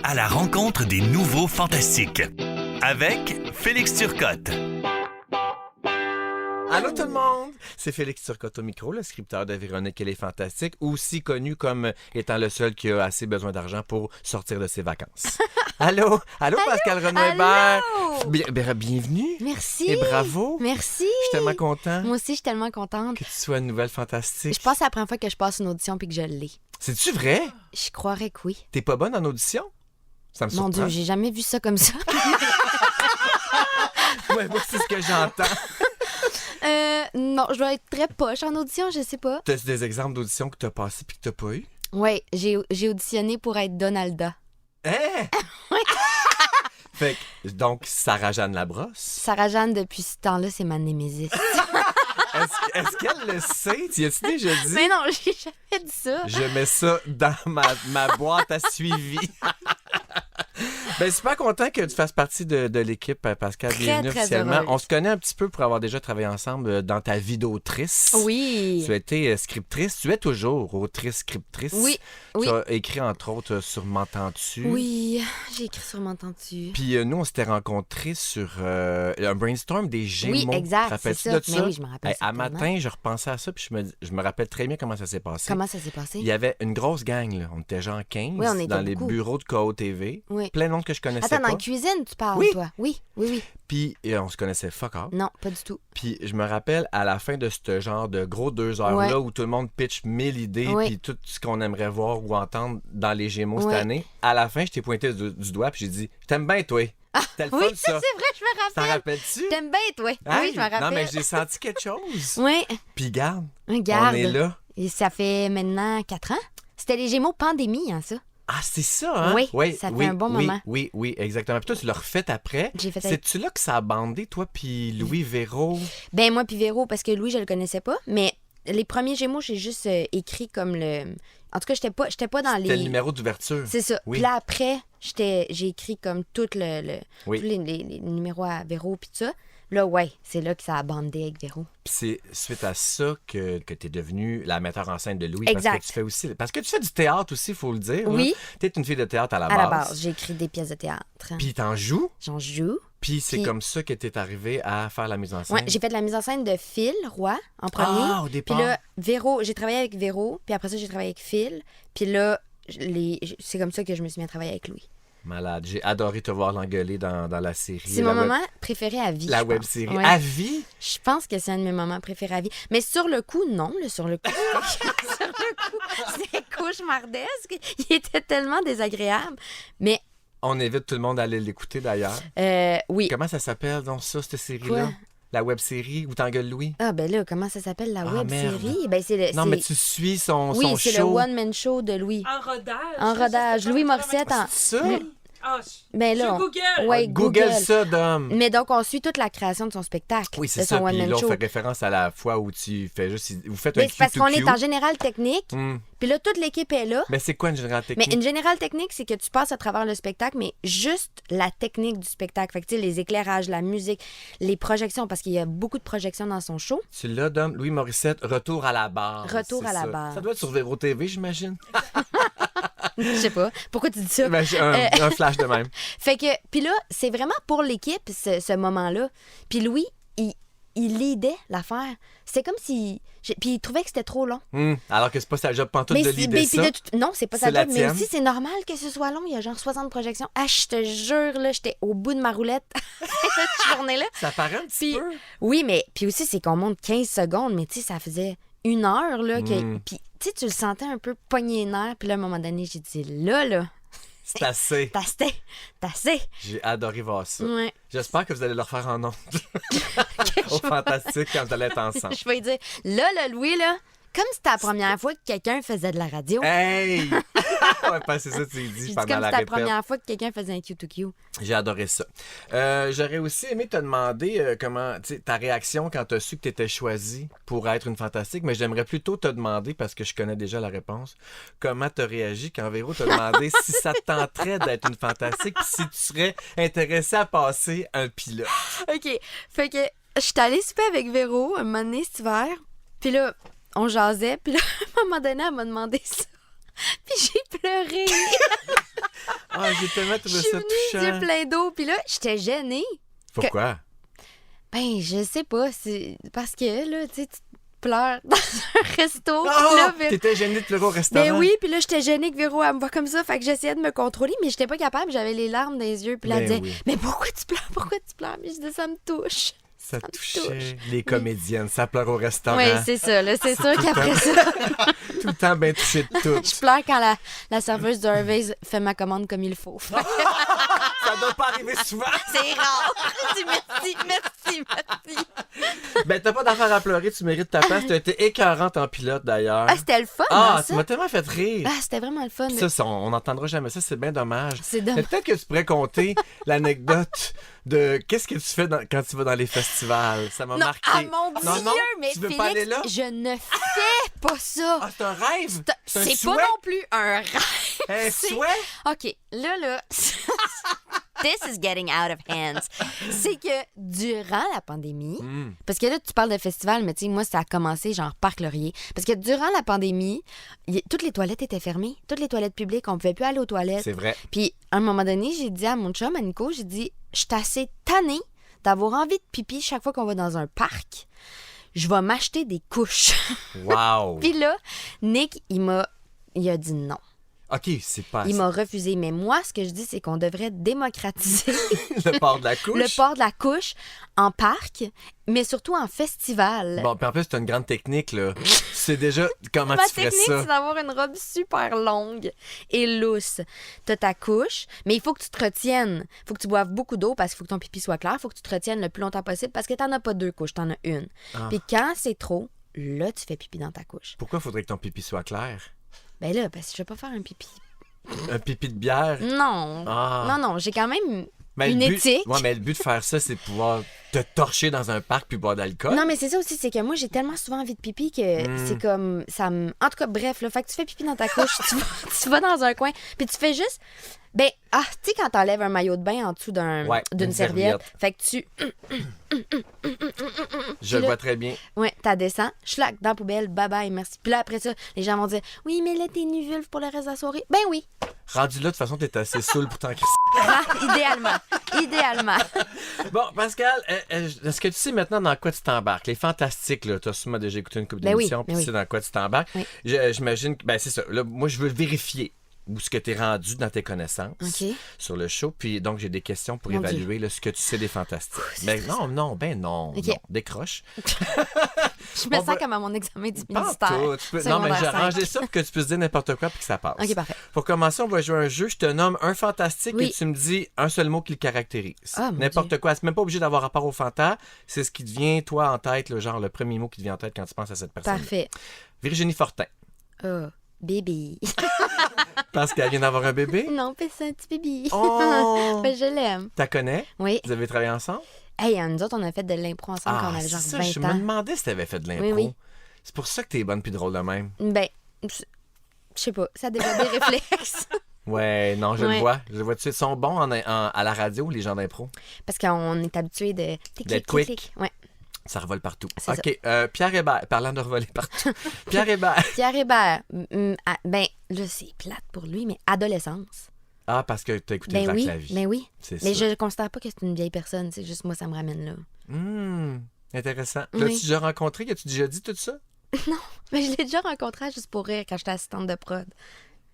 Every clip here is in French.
à la rencontre des nouveaux fantastiques. Avec Félix Turcotte. Allô tout le monde! C'est Félix Turcotte au micro, le scripteur de Véronique et les Fantastiques, aussi connu comme étant le seul qui a assez besoin d'argent pour sortir de ses vacances. Allô? Allô, Pascal Renaud-Hébert! Bienvenue! Merci! Et bravo! Merci! Je suis tellement content Moi aussi, je suis tellement contente. que tu sois une nouvelle fantastique. Je pense que c'est la première fois que je passe une audition puis que je l'ai. C'est-tu vrai? Je croirais que oui. T'es pas bonne en audition? Ça me Mon surprend. Dieu, j'ai jamais vu ça comme ça. Ouais, moi, c'est ce que j'entends. Non, je dois être très poche en audition, je sais pas. T'as des exemples d'auditions que t'as passées puis que t'as pas eu? Ouais, j'ai auditionné pour être Donalda. Hein? Fait que, donc, Sarah-Jeanne Labrosse. Sarah-Jeanne, depuis ce temps-là, c'est ma némésis. Est-ce qu'elle le sait? Tu as-tu déjà dit? Mais non, j'ai jamais dit ça. Je mets ça dans ma boîte à suivi. Ben, super content que tu fasses partie de l'équipe, Pascal. Très, Bienvenue très officiellement. heureuse. On se connaît un petit peu pour avoir déjà travaillé ensemble dans ta vie d'autrice. Oui. Tu as été scriptrice. Tu es toujours autrice-scriptrice. Oui, Tu oui. as écrit, entre autres, sur M'entends-tu. Oui, j'ai écrit sur M'entends-tu. Puis nous, on s'était rencontrés sur un brainstorm des Gémeaux. Oui, exact, Te rappelles-tu c'est ça. de Mais oui, je me rappelle Hey, à certainement. matin, je repensais à ça, puis je me rappelle très bien comment ça s'est passé. Comment ça s'est passé? Il y avait une grosse gang, là. On était genre 15 Oui, on était dans les beaucoup. bureaux de KO TV. Oui. Plein de monde que je connaissais Attends, dans pas. la cuisine, tu parles, Oui. toi? Oui, oui, oui. Puis on se connaissait fuck all. Non, pas du tout. Puis je me rappelle à la fin de ce genre de gros 2 heures-là Ouais. où tout le monde pitch 1000 idées Oui. puis tout ce qu'on aimerait voir ou entendre dans les Gémeaux cette Ouais. année. À la fin, je t'ai pointé du doigt puis j'ai dit « T'aimes bien, toi? T'as le Oui, fun, c'est ça? vrai, je me T'en rappelle. rappelles-tu? T'aimes bien, toi? Hein? Oui, je me rappelle. Non, mais j'ai senti quelque chose. Oui, Puis garde, regarde. on est là. Et ça fait maintenant 4 ans. C'était les Gémeaux pandémie, hein, ça. Ah, c'est ça, hein? Oui, ça fait un bon moment. Oui, exactement. Puis toi, tu l'as refait après. J'ai fait avec- C'est-tu là que ça a bandé, toi, puis Louis Véro? Ben, moi puis Véro, parce que Louis, je le connaissais pas. Mais les premiers Gémeaux, j'ai juste écrit comme le... En tout cas, j'étais pas dans C'était le les... numéro d'ouverture. C'est ça. Oui. Puis là, après, j'ai écrit comme tout Oui. tous les numéros à Véro puis tout ça. Là, ouais, c'est là que ça a bandé avec Véro. Puis c'est suite à ça que tu es devenue la metteur en scène de Louis. Exact. Parce que tu fais du théâtre aussi, il faut le dire. Oui. Tu es une fille de théâtre à la À base. la base, j'ai écrit des pièces de théâtre. Puis t'en joues. J'en joue. Puis c'est Puis- comme ça que tu es arrivé à faire la mise en scène. Ouais, j'ai fait de la mise en scène de Phil Roy en premier. Ah, au Puis départ. là, Véro, j'ai travaillé avec Véro, puis après ça, j'ai travaillé avec Phil. Puis là, c'est comme ça que je me suis mis à travailler avec Louis. Malade. J'ai adoré te voir l'engueuler dans la série. C'est la mon web- moment préféré à vie. La je pense. web-série. Ouais. À vie? Je pense que c'est un de mes moments préférés à vie. Mais sur le coup, non. Là, sur le coup, sur le coup, c'était cauchemardesque. Il était tellement désagréable. Mais On invite tout le monde à aller l'écouter d'ailleurs. oui. Comment ça s'appelle donc ça, cette série-là? Quoi? La web-série où t'engueules Louis? Ah ben là, comment ça s'appelle la Ah, web merde. série? Ben c'est le. Non, c'est- mais tu suis son Oui, c'est le show. one man show de Louis. En rodage. En rodage. Louis Morissette en. C'est ça? Ah, Ben là, sur on- Google. Ouais, Google ça, Dom. Mais donc, on suit toute la création de son spectacle. Oui, c'est de ça. son Puis one-man là, on show. fait référence à la fois où tu fais juste... Vous faites Mais un c'est parce qu'on Q2Q. est en général technique. Hmm. Puis là, toute l'équipe est là. Mais c'est quoi une générale Mais technique? une générale technique, c'est que tu passes à travers le spectacle, mais juste la technique du spectacle. Fait que, tu sais, les éclairages, la musique, les projections, parce qu'il y a beaucoup de projections dans son show. Tu l'as, Dom. Louis Morissette, Retour à la barre. Retour c'est à la ça. barre. Ça doit être sur Véro TV, j'imagine. Je sais pas. Pourquoi tu dis ça? Un flash de même. Fait que, puis là, c'est vraiment pour l'équipe, ce moment-là. Puis Louis, il leadait l'affaire. C'était comme si... Puis il trouvait que c'était trop long. Alors que c'est pas sa job pantoute de c'est- leader puis ça. Non, c'est pas C'est sa la job, mais tienne. aussi c'est normal que ce soit long. Il y a genre 60 projections. Ah, je te jure, là, j'étais au bout de ma roulette cette journée-là. Ça paraît un petit Puis, peu. oui, mais puis aussi, c'est qu'on monte 15 secondes, mais tu sais, ça faisait 1 heure, là. Puis, tu sais, tu le sentais un peu pogné les nerfs. Puis là, à un moment donné, j'ai dit, là, C'est assez. t'as assez. J'ai adoré voir ça. Ouais. J'espère que vous allez le refaire en ondes. Au Fantastique quand vous allez être ensemble. Je vais lui dire, là, Louis, là, comme c'était la première fois que quelqu'un faisait de la radio. Hey! Ouais, pas c'est ça que tu dis J'ai dit, pendant comme la c'était la répète. première fois que quelqu'un faisait un Q2Q. J'ai adoré ça. J'aurais aussi aimé te demander comment, tu sais, ta réaction quand tu as su que tu étais choisie pour être une fantastique, mais j'aimerais plutôt te demander, parce que je connais déjà la réponse, comment tu as réagi quand Véro t'a demandé si ça te tenterait d'être une fantastique, puis si tu serais intéressé à passer un pilote. OK. Fait que je suis allée souper avec Véro un moment donné cet hiver. Puis là, on jasait. Puis là, à un moment donné, elle m'a demandé ça. Puis j'ai pleuré. Oh Ah, j'ai tellement Je trouvé suis ça venue les yeux touchant. pleins d'eau, puis là, j'étais gênée. Pourquoi? Ben, je sais pas, c'est parce que, là, tu sais, tu pleures dans un resto, puis Oh! là, T'étais gênée de pleurer au restaurant? ben oui, puis là, j'étais gênée que Véro, elle me voit comme ça, fait que j'essayais de me contrôler, mais j'étais pas capable, j'avais les larmes dans les yeux, puis là, elle Ben disait, oui. mais pourquoi tu pleures, pourquoi tu pleures? Puis je disais, ça me touche. Ça me touchait touche. les comédiennes, ça pleure au restaurant. Oui, c'est ça, là, c'est sûr qu'après ça, Tout le temps bien touché de tout. je pleure quand la serveuse de Harvey's fait ma commande comme il faut. Fait que Ça doit pas arriver souvent. c'est rare. Je dis merci. Ben, t'as pas d'affaire à pleurer, tu mérites ta place. T'as été écœurante en pilote, d'ailleurs. Ah, c'était le fun, Ah, hein, tu ça? m'as tellement fait rire. Ah, c'était vraiment le fun. Ça, on n'entendra jamais ça, c'est bien dommage. C'est Mais dommage. peut-être que tu pourrais compter l'anecdote de qu'est-ce que tu fais quand tu vas dans les festivals. Ça m'a Non, marqué. ah mon Non, Dieu, non, mais tu veux Félix, pas aller là? je ne fais pas ça. Ah, c'est un rêve? C'est un pas souhait? non plus un rêve. Un c'est- souhait? OK, là, this is getting out of hands. C'est que durant la pandémie, Hmm. parce que là, tu parles de festival, mais tu sais, moi, ça a commencé genre Parc Laurier. Parce que durant la pandémie, toutes les toilettes étaient fermées. Toutes les toilettes publiques, on pouvait plus aller aux toilettes. C'est vrai. Puis, à un moment donné, j'ai dit à mon chum, à Nico, j'ai dit, je suis assez tannée d'avoir envie de pipi chaque fois qu'on va dans un parc. Je vais m'acheter des couches. Wow. Puis là, Nick, il a dit non. OK, c'est pas Il m'a refusé. Mais moi, ce que je dis, c'est qu'on devrait démocratiser le port de la couche. le port de la couche en parc, mais surtout en festival. Bon, puis en plus, c'est une grande technique, là. C'est déjà comment Ma tu ferais technique, ça. c'est d'avoir une robe super longue et lousse. T'as ta couche, mais il faut que tu te retiennes. Il faut que tu boives beaucoup d'eau parce qu'il faut que ton pipi soit clair. Il faut que tu te retiennes le plus longtemps possible parce que t'en as pas deux couches, t'en as une. Ah. Puis quand c'est trop, là, tu fais pipi dans ta couche. Pourquoi faudrait que ton pipi soit clair? Ben là, parce que je vais pas faire un pipi. Un pipi de bière? Non. Ah. Non, j'ai quand même Mais une le but, éthique. Ouais, mais le but de faire ça, c'est de pouvoir te torcher dans un parc puis boire d'alcool. Non, mais c'est ça aussi, c'est que moi, j'ai tellement souvent envie de pipi que c'est comme. Ça me... En tout cas, bref, là, fait que tu fais pipi dans ta couche, tu vas dans un coin, puis tu fais juste. Ben, tu sais, quand t'enlèves un maillot de bain en dessous Ouais, d'une une serviette, fait que tu. Je le là- vois très bien. Ouais, t'as descends, schlac, dans la poubelle, bye bye, merci. Puis là, après ça, les gens vont dire, oui, mais là, t'es nu vulve pour le reste de la soirée. Ben oui, Rendu là, de toute façon, t'es assez saoul pour t'en crisser. idéalement. Bon, Pascal, est-ce que tu sais maintenant dans quoi tu t'embarques? Les Fantastiques, là, tu as sûrement déjà écouté une couple Ben oui, d'émissions, ben puis tu oui. sais dans quoi tu t'embarques. Oui. J'imagine que, ben c'est ça. Là, moi, je veux vérifier où ce que tu es rendu dans tes connaissanses OK. sur le show. Puis donc, j'ai des questions pour Mon évaluer là, ce que tu sais des Fantastiques. c'est Mais stressant. non, OK. non, décroche. Je me On sens va- comme à mon examen du Pas ministère. tout, non, mais j'ai Secondaire arrangé 5. ça pour que tu puisses dire n'importe quoi puis que ça passe. OK, parfait. Pour commencer, on va jouer un jeu. Je te nomme un fantastique Oui. et tu me dis un seul mot qui le caractérise. Ah, mon N'importe Dieu. quoi. C'est même pas obligé d'avoir rapport au fanta. C'est ce qui te vient, toi, en tête, le genre le premier mot qui te vient en tête quand tu penses à cette personne. Parfait. Virginie Fortin. Oh, bébé. Parce qu'elle vient d'avoir un bébé. Non, mais c'est un petit bébé. Oh! Ben, je l'aime. T'as connais? Oui. Vous avez travaillé ensemble? Hey, nous autres, on a fait de l'impro ensemble quand on avait c'est genre ça. 20 Je me ans. demandais si t'avais fait de l'impro. Oui, oui. C'est pour ça que t'es bonne puis drôle de même. Ben, je sais pas, ça développe des réflexes. Ouais, non, je le Ouais. vois. Je le vois. Ils sont bons à la radio, les gens d'impro. Parce qu'on est habitué de... Tic, D'être clic, clic, quick. clic. Ouais. Ça revole partout. C'est OK. Pierre Hébert. Parlant de revoler partout. Pierre Hébert. Pierre Hébert, ben, là, c'est plate pour lui, mais adolescence. Ah, parce que t'as écouté Ben Vac oui, la vie. ben oui. C'est Mais ça. je ne considère pas que c'est une vieille personne, c'est juste moi, ça me ramène là. Intéressant. Oui. L'as-tu déjà rencontré? As-tu déjà dit tout ça? Mais je l'ai déjà rencontré à Juste pour rire quand j'étais assistante de prod.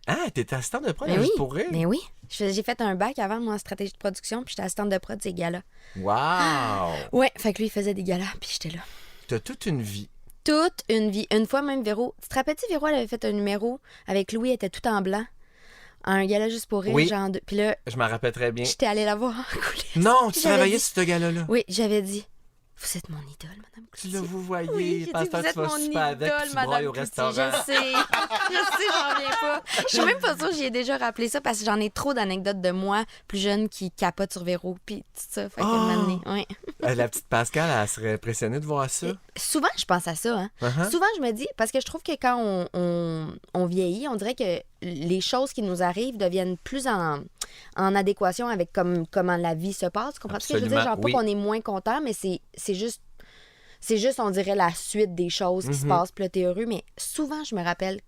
Ah, t'étais assistante de prod Ben à oui, Juste pour rire? mais oui. J'ai fait un bac avant, moi, en stratégie de production, puis j'étais assistante de prod ces gars-là. Wow! Ouais, fait que lui, il faisait des galas, puis j'étais là. T'as toute une vie. Toute une vie. Une fois même, Véro... Tu te rappelles-tu, Véro, elle avait fait un numéro avec Louis, elle était tout en blanc. Un gala Juste pour rire, Oui. genre... Puis là, Je m'en rappelle très bien. j'étais allée la voir en coulisses. Non, tu J'avais travaillais dit- sur ce gars-là. Oui, j'avais dit, vous êtes mon idole, Madame Tu Cloutier. le vous voyez. Oui, j'ai parce dit, que vous tu êtes vas mon super avec, idole, puis tu brailles au Madame restaurant. Cloutier, je sais, j'en reviens pas. Je suis même pas sûre que j'y ai déjà rappelé ça parce que j'en ai trop d'anecdotes de moi, plus jeune, qui capote sur Véro, puis tout ça, fait qu'elle m'a amené. Ouais. La petite Pascal, elle serait impressionnée de voir ça. Souvent, je pense à ça, hein. Uh-huh. Souvent, je me dis, parce que je trouve que quand on vieillit, on dirait que les choses qui nous arrivent deviennent plus en adéquation avec comment la vie se passe. Tu comprends ce que je veux dire? Absolument, Genre, oui. pas qu'on est moins content, mais c'est juste, on dirait, la suite des choses qui se passent, puis là, t'es heureux. Mais souvent, je me rappelle,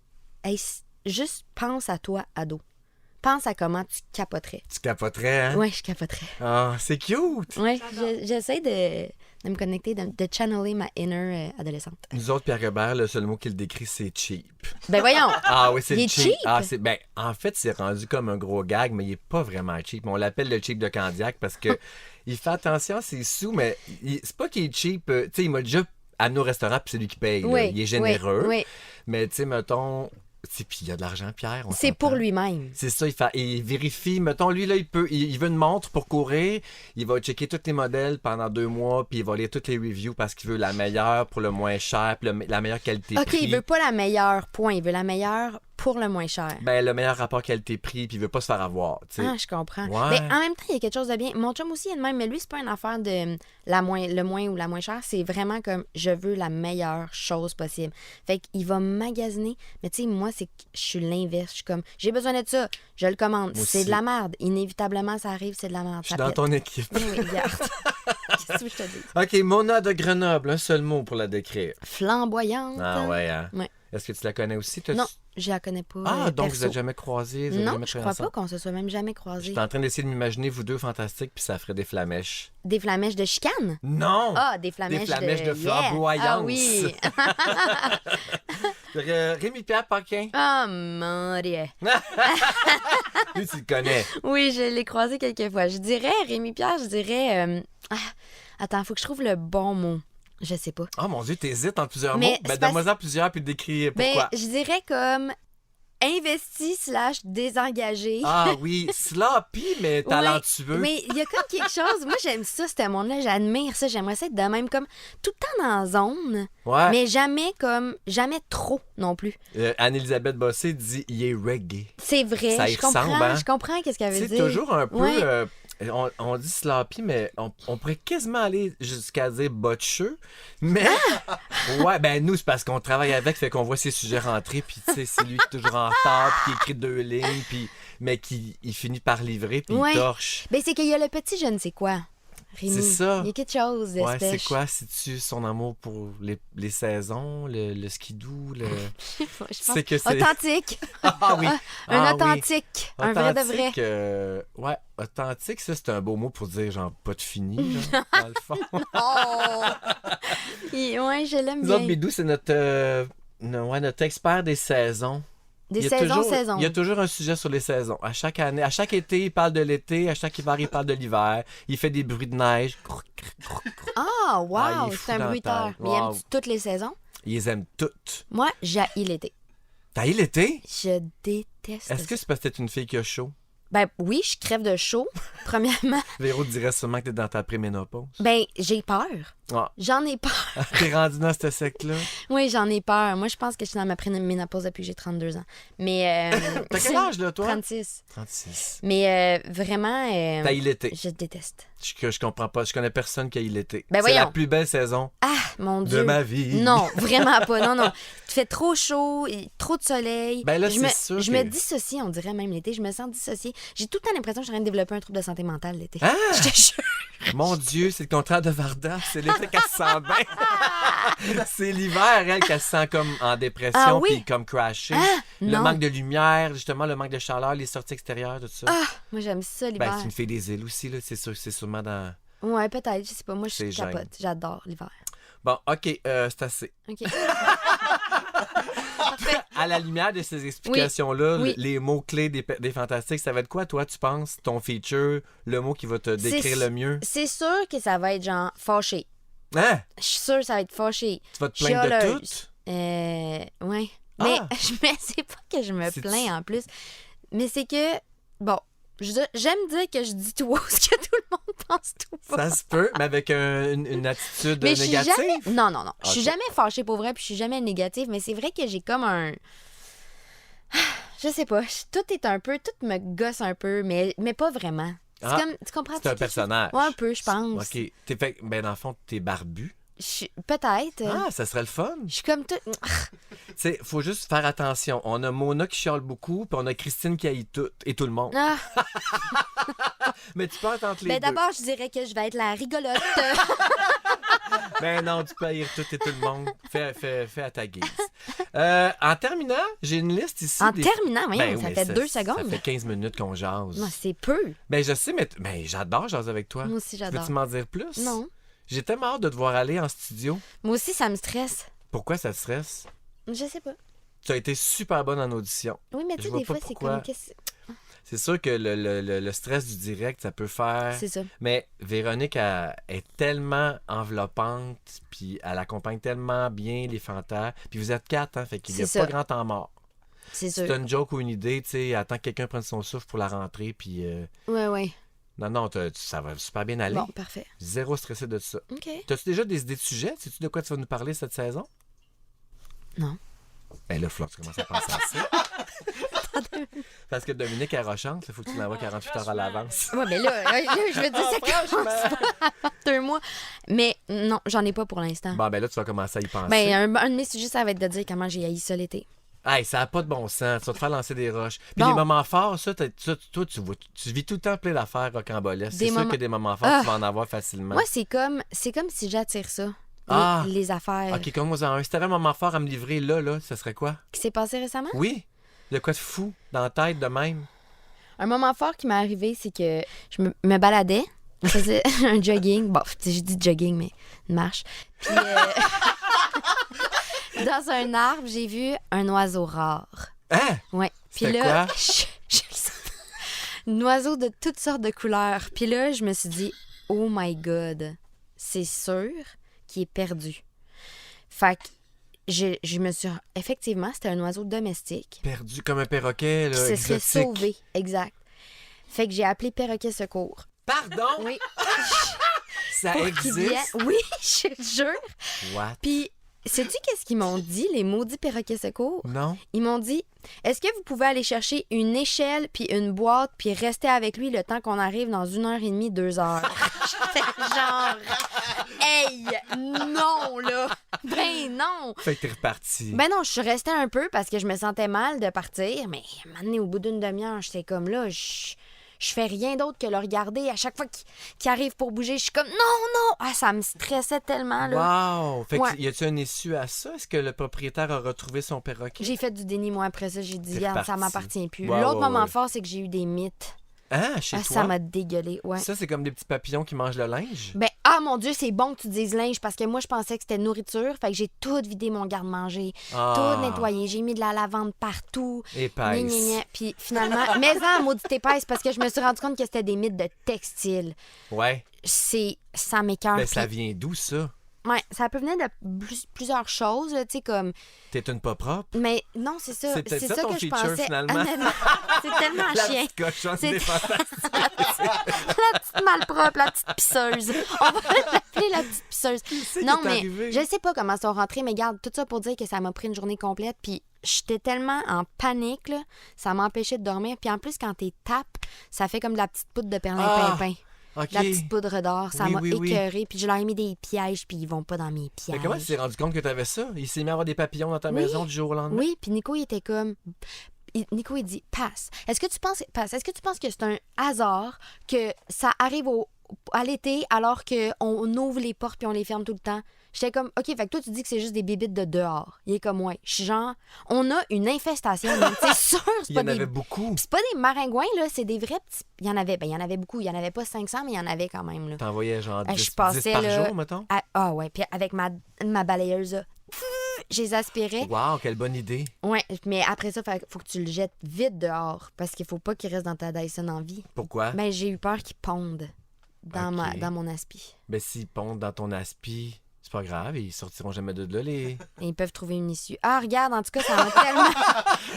hey, juste pense à toi, ado. pense à comment tu capoterais. Tu capoterais, hein? Ouais, je capoterais. Ah, c'est cute! Ouais, j'essaie de me connecter, de channeler ma inner adolescente. Nous autres, Pierre Hébert, le seul mot qu'il décrit, c'est cheap. Ben voyons! Ah oui, c'est Il le est cheap. cheap? Ah, ben, en fait, c'est rendu comme un gros gag, mais il est pas vraiment cheap. On l'appelle le cheap de Candiac parce que il fait attention à ses sous, mais c'est pas qu'il est cheap. Tu sais, il m'a déjà amené au restaurant, puis c'est lui qui paye. Là. Oui, Il est généreux. oui. Mais tu sais, mettons... Puis il y a de l'argent, Pierre. C'est s'entend. pour lui-même. C'est ça, il vérifie. Mettons, lui, là, il veut une montre pour courir. Il va checker tous les modèles pendant 2 mois, puis il va lire toutes les reviews parce qu'il veut la meilleure pour le moins cher, puis la meilleure qualité OK, prix. il veut pas la meilleure, point. Il veut la meilleure pour le moins cher. Ben, le meilleur rapport qualité-prix, puis il veut pas se faire avoir, tu sais. Ah, je comprends. Ouais. Mais en même temps, il y a quelque chose de bien. Mon chum aussi est de même, mais lui, c'est pas une affaire de le moins ou la moins chère. C'est vraiment comme je veux la meilleure chose possible. Fait qu'il va magasiner. Mais tu sais, moi, c'est que je suis l'inverse. Je suis comme j'ai besoin de ça, je le commande. Moi C'est aussi. de la merde. Inévitablement, ça arrive, c'est de la merde. Je suis dans ton équipe. Oui, regarde. Qu'est-ce que je te dis? OK, Mona de Grenoble, un seul mot pour la décrire. Flamboyante. Ah ouais, hein? Ouais. Est-ce que tu la connais aussi? T'as- Non, je la connais pas. Ah, donc vous perso. n'êtes jamais croisés? Vous avez Non, jamais je travaillé crois ensemble? pas qu'on se soit même jamais Je croisés. suis en train d'essayer de m'imaginer vous deux fantastiques, puis ça ferait des flamèches. Des flamèches de chicane? Non! Ah, des flamèches, de Yeah! flamboyance. Ah oui! Rémi-Pierre Paquin. Oh mon Dieu! Lui, tu le connais. Oui, je l'ai croisé quelques fois. Je dirais, Rémi Pierre, je dirais... attends, faut que je trouve le bon mot. Je sais pas. Oh mon Dieu, t'hésites entre plusieurs Mais mots. Ben, c'est parce- donne-moi-en plusieurs, puis décris Ben, pourquoi. je dirais comme investi / désengagé. Ah oui, sloppy, mais talentueux. Mais il y a comme quelque chose... Moi, j'aime ça, ce monde-là. J'admire ça. J'aimerais ça être de même, comme tout le temps dans la zone, Ouais. mais jamais trop non plus. Anne-Elisabeth Bossé dit il est reggae. C'est vrai. Ça y Je comprends. ressemble, hein? Je comprends qu'est-ce qu'elle veut C'est dire. toujours un peu. Ouais. On dit sloppy, mais on pourrait quasiment aller jusqu'à dire botcheux. Mais. Ah! Ouais, ben nous, c'est parce qu'on travaille avec, fait qu'on voit ses sujets rentrer, puis tu sais, c'est lui qui est toujours en retard, puis qui écrit 2 lignes, puis mais il finit par livrer, puis Ouais. il torche. Ben, c'est qu'il y a le petit je ne sais quoi. Rémi. C'est ça. Il y a quelque chose Ouais, c'est d'espèce. quoi, si-tu son amour pour les saisons, le skidoo, le. Je pense. C'est que c'est. Authentique. Ah oui. Un Ah oui. authentique. Un vrai de vrai. Authentique, ouais, authentique, ça, c'est un beau mot pour dire, genre, pas de fini, genre, dans le fond. Oh! Ouais, je l'aime Nous autres, bien. Bidou, c'est notre expert des saisons. Des Il y a saisons. Il y a toujours un sujet sur les saisons. À chaque année, à chaque été, il parle de l'été. À chaque hiver, il parle de l'hiver. Il fait des bruits de neige. Ah, wow! Ah, il est fou C'est un dans la bruiteur. tête. Mais Wow. aimes-tu toutes les saisons? Il les aime toutes. Moi, j'haïs l'été. T'as eu l'été? Je déteste Est-ce que ça. c'est parce que t'es une fille qui a chaud? Ben oui, je crève de chaud, premièrement. Véro dirait sûrement que t'es dans ta préménopause. Ben, j'ai peur. Ah, J'en ai peur. t'es rendu dans ce sec-là. Oui, j'en ai peur. Moi, je pense que je suis dans ma ménopause depuis que j'ai 32 ans. Mais. T'as quel âge, là, toi? 36. 36. Mais vraiment. T'as eu l'été. Je déteste. Je comprends pas. Je connais personne qui a eu l'été. Ben c'est la voyons. plus belle saison Ah, mon de Dieu. ma vie. Non, vraiment pas. Non, non. Il fait trop chaud, trop de soleil. Ben là, je c'est me, sûr je que- me dissocie, on dirait même l'été. Je me sens dissociée. J'ai tout le temps l'impression que je suis en train de développer un trouble de santé mentale l'été. Ah! Je te jure. Mon Dieu, c'est le contraire de Varda. C'est l'été qu'elle se sent bien. C'est l'hiver, elle, qu'elle se sent comme en dépression, Ah oui? puis comme crashée. Ah, Le non. manque de lumière, justement, le manque de chaleur, les sorties extérieures, tout ça. Ah, moi, j'aime ça l'hiver. Ben, c'est une fille des îles aussi, là. C'est sûr, c'est sûrement dans... Ouais, peut-être. Je sais pas. Moi, je C'est capote. gêne. J'adore l'hiver. Bon, OK, c'est assez. OK. À la lumière de ces explications-là, Oui. les mots-clés des Fantastiques, ça va être quoi, toi, tu penses, ton feature, le mot qui va te décrire C'est- le mieux? C'est sûr que ça va être genre fâché. Hein? Je suis sûre que ça va être fâché. Tu vas te plaindre de Chialeuse. tout? Ouais. Ah! Mais c'est pas que je me C'est- plains en plus. Mais c'est que, bon, j'aime dire que je dis tout haut ce que tout le monde pense tout bas. Ça se peut, mais avec une attitude Mais je suis négative? jamais... Non, non, non. Je suis Ok. jamais fâchée pour vrai, puis je suis jamais négative, mais c'est vrai que j'ai comme un... Je sais pas, tout est un peu... Tout me gosse un peu, mais pas vraiment. C'est Ah, comme... Tu comprends? C'est un personnage. Ouais, un peu, je pense. OK. T'es fait... Ben, dans le fond, t'es barbu. Peut-être. Ah, ça serait le fun. Je suis comme tout... Tu sais, faut juste faire attention. On a Mona qui chiale beaucoup, puis on a Christine qui haït tout, et tout le monde. Ah, Mais tu peux entendre les ben deux. d'abord, je dirais que je vais être la rigolote. Ben non, tu peux haïr tout et tout le monde. Fais à ta guise. En terminant, j'ai une liste ici. En terminant, voyons, Ben oui, ça mais fait 2 secondes. Ça fait 15 minutes qu'on jase. Non, c'est peu. Ben je sais, mais j'adore jaser avec toi. Moi aussi, j'adore. Peux-tu m'en dire plus? Non. J'ai tellement hâte de te voir aller en studio. Moi aussi, ça me stresse. Pourquoi ça te stresse? Je sais pas. Tu as été super bonne en audition. Oui, mais tu Je sais, vois des pas fois, c'est pourquoi. comme... C'est sûr que le stress du direct, ça peut faire... C'est ça. Mais Véronique elle est tellement enveloppante, puis elle accompagne tellement bien les fantas. Puis vous êtes 4, hein, fait qu'il n'y a C'est pas ça. grand temps mort. C'est Si sûr. t'as une joke ou une idée, tu sais, attends que quelqu'un prenne son souffle pour la rentrée, puis... Ouais. Non, ça va super bien aller. Bon, parfait. Zéro stressé de ça. OK. T'as-tu déjà des idées de sujets? Sais-tu de quoi tu vas nous parler cette saison? Non. Ben là, Flo, tu commences à penser à ça. Parce que Dominique est rochante, il faut que tu l'envoies 48 heures à l'avance. Ouais, mais là, je veux dire, ça commence pas avant 2 mois. Mais non, j'en ai pas pour l'instant. Bon, ben là, tu vas commencer à y penser. Ben, un de mes sujets, ça va être de dire comment j'ai haï ça l'été. Hey, ça n'a pas de bon sens. Tu vas te faire lancer des roches. Puis Bon. les moments forts, ça, toi, tu vis tout le temps plein d'affaires rocambolesques. C'est Des sûr moments- que des moments forts, tu vas en avoir facilement. Moi, c'est comme si j'attire ça. Ah. Les affaires. OK, comme moi, en un. Si t'avais un moment fort à me livrer là, ça serait quoi? Qui s'est passé récemment? Oui? De quoi de fou dans la tête de même? Un moment fort qui m'est arrivé, c'est que je me baladais. Je faisais un jogging. Bon, j'ai dit jogging, mais une marche. Puis, dans un arbre, j'ai vu un oiseau rare. Hein? Ouais. Puis C'était là, quoi? un oiseau de toutes sortes de couleurs. Puis là, je me suis dit, oh my God, c'est sûr qu'il est perdu. Fait que je me suis... Effectivement, c'était un oiseau domestique. Perdu comme un perroquet, là, Qui se serait exotique. sauvé, exact. Fait que j'ai appelé Perroquet Secours. Pardon? Oui. Ça Pour qu'il vienne. existe? Oui, je te jure. What? Puis, sais-tu qu'est-ce qu'ils m'ont dit, les maudits Perroquets Secours? Non? Ils m'ont dit, est-ce que vous pouvez aller chercher une échelle puis une boîte puis rester avec lui le temps qu'on arrive dans 1h30, 2 heures? J'étais genre, hey, non, là. Ben non. Fait que t'es reparti. Ben non, je suis restée un peu parce que je me sentais mal de partir, mais maintenant, au bout d'une demi-heure, j'étais comme là, je fais rien d'autre que le regarder. À chaque fois qu'il arrive pour bouger, je suis comme non. Ah, ça me stressait tellement, là. Wow! Fait que Ouais. y a-tu un issue à ça? Est-ce que le propriétaire a retrouvé son perroquet? J'ai fait du déni, moi, après ça. J'ai dit, T'es regarde, ça reparti. m'appartient plus. Ouais, L'autre ouais, moment ouais. fort, c'est que j'ai eu des mythes. Ah, chez Ah, toi? ça m'a dégueulé, ouais. Ça, c'est comme des petits papillons qui mangent le linge? Ben, ah mon Dieu, c'est bon que tu dises linge parce que moi, je pensais que c'était nourriture. Fait que j'ai tout vidé mon garde-manger, Ah. tout nettoyé. J'ai mis de la lavande partout. Épaisse. Gna. Puis finalement, mais en maudite épaisse parce que je me suis rendu compte que c'était des mythes de textile. Ouais. Ça m'écoeure. Ben, ça Puis, vient d'où, ça? ouais, ça peut venir de plusieurs choses, là, tu sais, comme. T'es une pas propre? Mais non, c'est ça. C'est peut-être C'est ça ça ton que je feature, pensais. finalement. Honnêtement, c'est tellement La chien. petite cochonne C'est- des fantastiques. La petite malpropre, la petite pisseuse. On va l'appeler la petite pisseuse. Qu'est-ce Non, qui est mais arrivé? je sais pas comment ils sont rentrés, mais garde, tout ça pour dire que ça m'a pris une journée complète, puis j'étais tellement en panique, là, ça m'empêchait de dormir. Puis en plus, quand t'es tapes, ça fait comme de la petite poudre de perlimpinpin. OK. De la petite poudre d'or. Ça Oui, m'a oui, oui. écœurée, puis je leur ai mis des pièges, puis ils vont pas dans mes Mais pièges. comment tu t'es rendu compte que t'avais ça? Il s'est mis à avoir des papillons dans ta maison du jour au lendemain? Oui, puis Nico, il était comme... Nico, il dit, passe. Est-ce que tu penses que c'est un hasard que ça arrive à l'été alors qu'on ouvre les portes puis on les ferme tout le temps? J'étais comme, OK, fait que toi, tu dis que c'est juste des bébites de dehors. Il est comme, ouais. Je suis genre, on a une infestation. Donc, c'est sûr, c'est Il y pas en des... avait beaucoup. Puis c'est pas des maringouins, là, c'est des vrais petits... Il y en avait beaucoup. Il y en avait pas 500, mais il y en avait quand même, là. T'envoyais genre 10, Je 10 passais, par là, jour, mettons? Ah ouais, puis avec ma balayeuse, là, je les aspirais. Wow, quelle bonne idée. Ouais, mais après ça, faut que tu le jettes vite dehors parce qu'il faut pas qu'il reste dans ta Dyson en vie. Pourquoi? Ben, j'ai eu peur qu'il ponde dans, Ok. dans mon aspi. Ben, s'ils pondent dans ton aspi, c'est pas grave, ils sortiront jamais de là, les... Et ils peuvent trouver une issue. Ah, regarde, en tout cas, ça m'a tellement,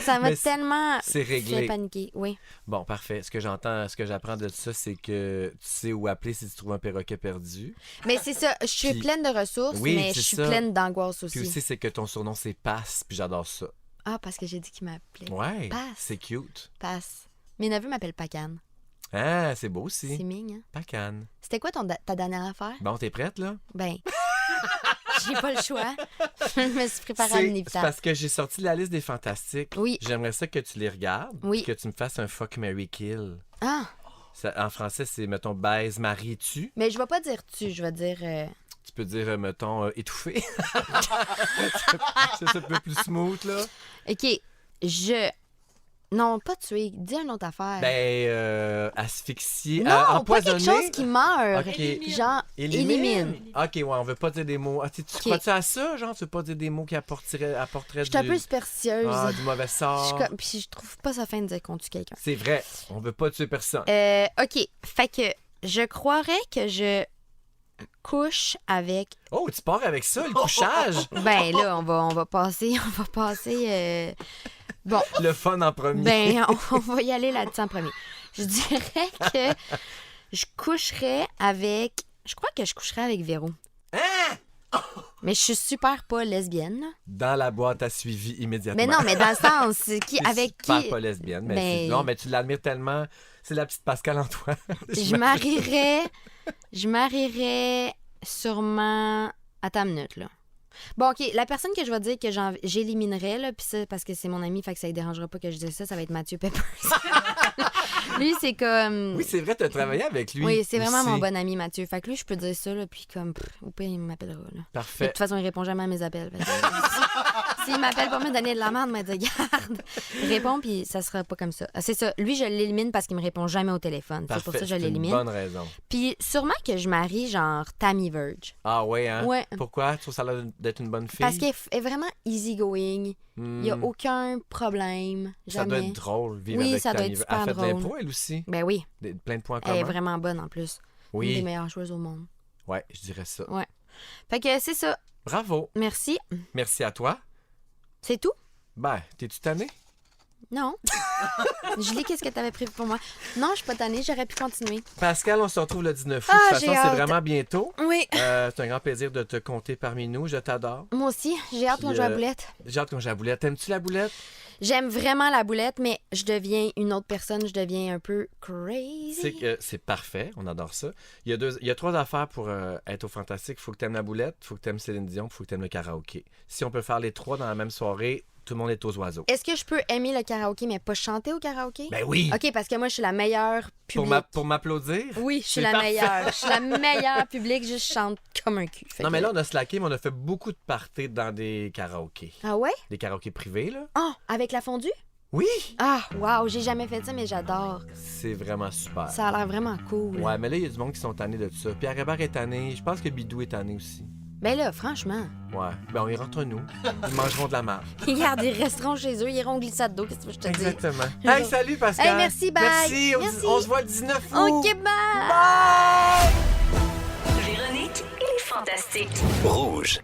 ça m'a Mais tellement c'est réglé. fait paniquer. Oui. Bon, parfait. Ce que j'apprends de ça, c'est que tu sais où appeler si tu trouves un perroquet perdu. Mais c'est ça, je suis Puis- pleine de ressources, Oui, mais c'est je suis ça. pleine d'angoisse aussi. Puis aussi, c'est que ton surnom, c'est Passe, puis j'adore ça. Ah, parce que j'ai dit qu'il m'appelait. Ouais, Passe. c'est cute. Passe. Mes neveux m'appellent Pacane. Ah, c'est beau C'est aussi. mignon. Pacane. C'était quoi ta dernière affaire? Bon, t'es prête, là? Ben, j'ai pas le choix. Je me suis préparée à C'est l'inévitable. parce que j'ai sorti la liste des fantastiques. Oui. J'aimerais ça que tu les regardes. Oui. Que tu me fasses un fuck, marry, kill. Ah, En français, c'est, mettons, baise, marie, tu. mais je vais pas dire tu, je vais dire Tu peux dire, mettons, étouffé. C'est un peu plus smooth, là. OK, Non, pas tuer. Dis une autre affaire. Asphyxier, non, pas empoisonner. quelque chose qui meurt. OK. Genre, élimine. OK, ouais, on veut pas dire des mots. Tu crois-tu à ça, genre? Tu veux pas dire des mots qui apporteraient Je suis un peu superstitieuse. du mauvais sort. Puis je trouve pas ça fin de dire qu'on tue quelqu'un. C'est vrai, on veut pas tuer personne. OK, fait que je croirais que je couche avec... Oh, tu pars avec ça, le couchage? Ben là, on va passer... Bon. Le fun en premier. Ben, on va y aller là-dessus en premier. Je dirais que je coucherais avec... Je crois que je coucherais avec Véro. Hein? Mais je suis super pas lesbienne. Là. Dans la boîte à suivi immédiatement. Mais non, mais dans le sens, avec super qui... pas lesbienne, mais Ben- non, mais tu l'admires tellement. C'est la petite Pascal en toi. Je marierais sûrement... Attends une minute, là. Bon, OK, la personne que je vais dire que j'éliminerais, là, puis ça, parce que c'est mon ami, fait que ça ne dérangera pas que je dise ça, ça va être Mathieu Peppers. Lui, c'est comme... Oui, c'est vrai, tu as travaillé avec lui. Oui, c'est vraiment aussi. mon bon ami, Mathieu. Fait que lui, je peux dire ça, là, puis comme... au pire, il m'appellera, là. De Parfait. toute façon, il répond jamais à mes appels. Fait que- S'il m'appelle pour me donner de la merde, il me dit, garde. Il répond, puis ça sera pas comme ça. Ah, c'est ça. Lui, je l'élimine parce qu'il me répond jamais au téléphone. C'est pour ça que je c'est une l'élimine. bonne raison. Puis sûrement que je marie, genre, Tammy Verge. Ah ouais, hein? Ouais. Pourquoi? Tu trouves ça a l'air d'être une bonne fille? Parce qu'elle est vraiment easygoing. Il n'y a aucun problème. Ça Jamais. doit être drôle, vivre Oui, avec ça doit Tammy. être super Elle fait de drôle. l'impro, elle aussi? Ben oui. Plein de points Elle est communs? vraiment bonne en plus. Une des Oui. meilleures joueuses au monde. Ouais, je dirais ça. Ouais. Fait que c'est ça. Bravo. Merci. Merci à toi. C'est tout? Ben, t'es-tu tanné? Non. Julie, qu'est-ce que tu avais prévu pour moi? Non, je suis pas tannée, j'aurais pu continuer. Pascal, on se retrouve le 19 août. Ah, De toute j'ai façon, c'est hâte. vraiment bientôt. Oui. C'est un grand plaisir de te compter parmi nous. Je t'adore. Moi aussi, j'ai hâte Puis, qu'on joue à la boulette. J'ai hâte qu'on joue à la boulette. T'aimes-tu la boulette? J'aime vraiment la boulette, mais je deviens une autre personne, je deviens un peu crazy. C'est que c'est parfait, on adore ça. Il y a 3 affaires pour être au Fantastique. Il faut que tu aimes la boulette, il faut que tu aimes Céline Dion, il faut que tu aimes le karaoké. Si on peut faire les 3 dans la même soirée, tout le monde est aux oiseaux. Est-ce que je peux aimer le karaoké, mais pas chanter au karaoké? Ben oui! OK, parce que moi, je suis la meilleure public. Pour m'applaudir? Oui, je suis C'est la parfait. meilleure. Je suis la meilleure public, je chante comme un cul. Fait Non, que- mais là, on a slacké, mais on a fait beaucoup de parties dans des karaokés. Ah ouais? Des karaokés privés, là. Ah, avec la fondue? Oui! Ah, wow, j'ai jamais fait ça, mais j'adore. C'est vraiment super. Ça a l'air vraiment cool. Ouais, mais là, il y a du monde qui sont tannés de ça. Pierre Hébert est tanné. Je pense que Bidou est tanné aussi. Ben là, franchement, Ouais. Ben, on ira entre nous. Ils mangeront de la marde. regarde, ils resteront chez eux, ils iront glissade d'eau, qu'est-ce que je te dis? Exactement. Hey, salut, Pascal! Hey, merci, bye! Merci, Merci. on se voit le 19 août! OK, bye! Bye! Véronique et les Fantastiques. Rouge.